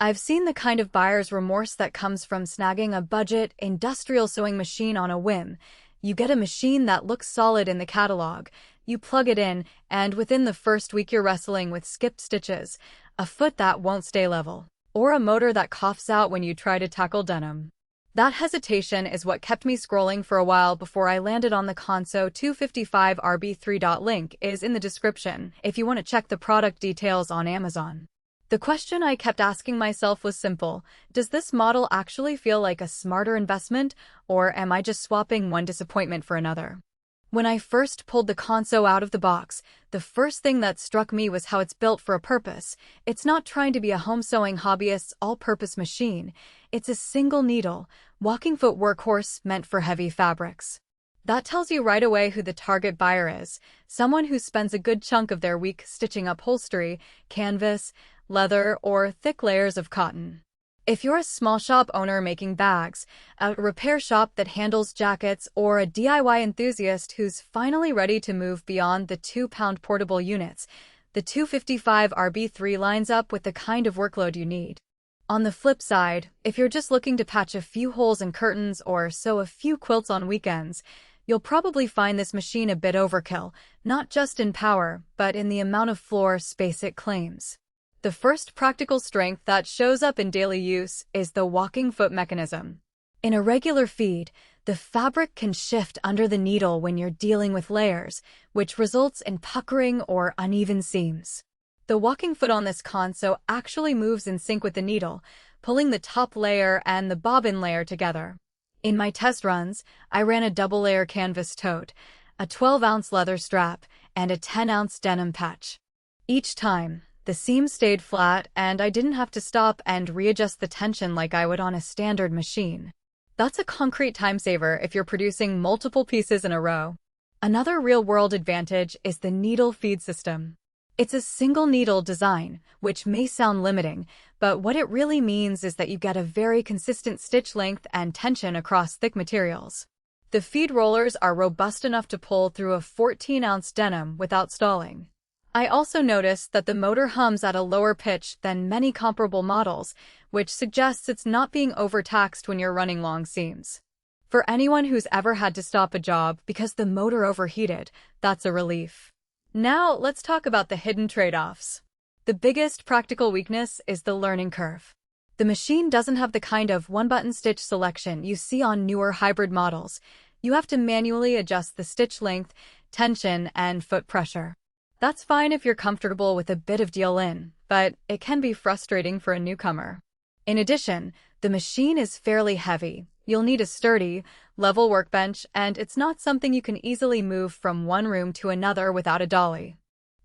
I've seen the kind of buyer's remorse that comes from snagging a budget, industrial sewing machine on a whim. You get a machine that looks solid in the catalog, you plug it in, and within the first week you're wrestling with skipped stitches, a foot that won't stay level, or a motor that coughs out when you try to tackle denim. That hesitation is what kept me scrolling for a while before I landed on the Consew 255RB. Link is in the description if you want to check the product details on Amazon. The question I kept asking myself was simple: does this model actually feel like a smarter investment, or am I just swapping one disappointment for another? When I first pulled the Consew out of the box, the first thing that struck me was how it's built for a purpose. It's not trying to be a home sewing hobbyist's all-purpose machine. It's a single-needle, walking-foot workhorse meant for heavy fabrics. That tells you right away who the target buyer is: someone who spends a good chunk of their week stitching upholstery, canvas, leather, or thick layers of cotton. If you're a small shop owner making bags, a repair shop that handles jackets, or a DIY enthusiast who's finally ready to move beyond the 2-pound portable units, the 255RB lines up with the kind of workload you need. On the flip side, if you're just looking to patch a few holes in curtains or sew a few quilts on weekends, you'll probably find this machine a bit overkill, not just in power, but in the amount of floor space it claims. The first practical strength that shows up in daily use is the walking foot mechanism. In a regular feed, the fabric can shift under the needle when you're dealing with layers, which results in puckering or uneven seams. The walking foot on this Consew actually moves in sync with the needle, pulling the top layer and the bobbin layer together. In my test runs, I ran a double-layer canvas tote, a 12-ounce leather strap, and a 10-ounce denim patch. Each time, the seam stayed flat, and I didn't have to stop and readjust the tension like I would on a standard machine. That's a concrete time saver if you're producing multiple pieces in a row. Another real-world advantage is the needle feed system. It's a single-needle design, which may sound limiting, but what it really means is that you get a very consistent stitch length and tension across thick materials. The feed rollers are robust enough to pull through a 14-ounce denim without stalling. I also noticed that the motor hums at a lower pitch than many comparable models, which suggests it's not being overtaxed when you're running long seams. For anyone who's ever had to stop a job because the motor overheated, that's a relief. Now, let's talk about the hidden trade-offs. The biggest practical weakness is the learning curve. The machine doesn't have the kind of one-button stitch selection you see on newer hybrid models. You have to manually adjust the stitch length, tension, and foot pressure. That's fine if you're comfortable with a bit of deal-in, but it can be frustrating for a newcomer. In addition, the machine is fairly heavy. You'll need a sturdy, level workbench, and it's not something you can easily move from one room to another without a dolly.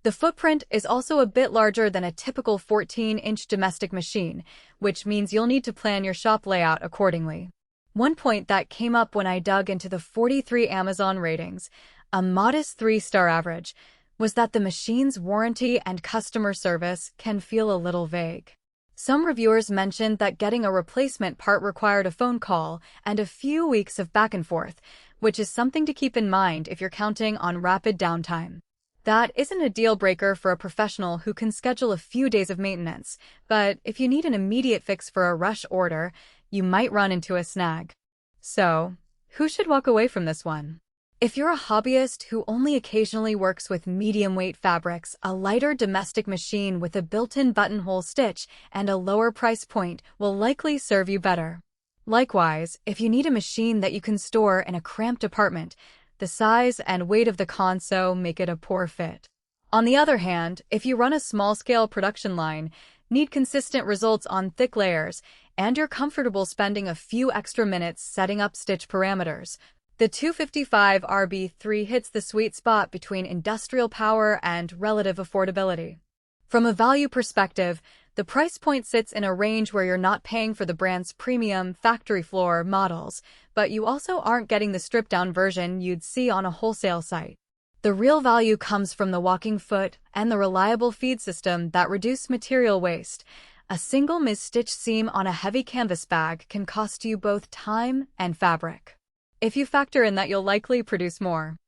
The footprint is also a bit larger than a typical 14-inch domestic machine, which means you'll need to plan your shop layout accordingly. One point that came up when I dug into the 43 Amazon ratings, a modest 3-star average, was that the machine's warranty and customer service can feel a little vague. Some reviewers mentioned that getting a replacement part required a phone call and a few weeks of back and forth, which is something to keep in mind if you're counting on rapid downtime. That isn't a deal breaker for a professional who can schedule a few days of maintenance, but if you need an immediate fix for a rush order, you might run into a snag. So, who should walk away from this one? If you're a hobbyist who only occasionally works with medium-weight fabrics, a lighter domestic machine with a built-in buttonhole stitch and a lower price point will likely serve you better. Likewise, if you need a machine that you can store in a cramped apartment, the size and weight of the Consew make it a poor fit. On the other hand, if you run a small-scale production line, need consistent results on thick layers, and you're comfortable spending a few extra minutes setting up stitch parameters, the 255RB hits the sweet spot between industrial power and relative affordability. From a value perspective, the price point sits in a range where you're not paying for the brand's premium factory floor models, but you also aren't getting the stripped-down version you'd see on a wholesale site. The real value comes from the walking foot and the reliable feed system that reduce material waste. A single misstitched seam on a heavy canvas bag can cost you both time and fabric. If you factor in that you'll likely produce more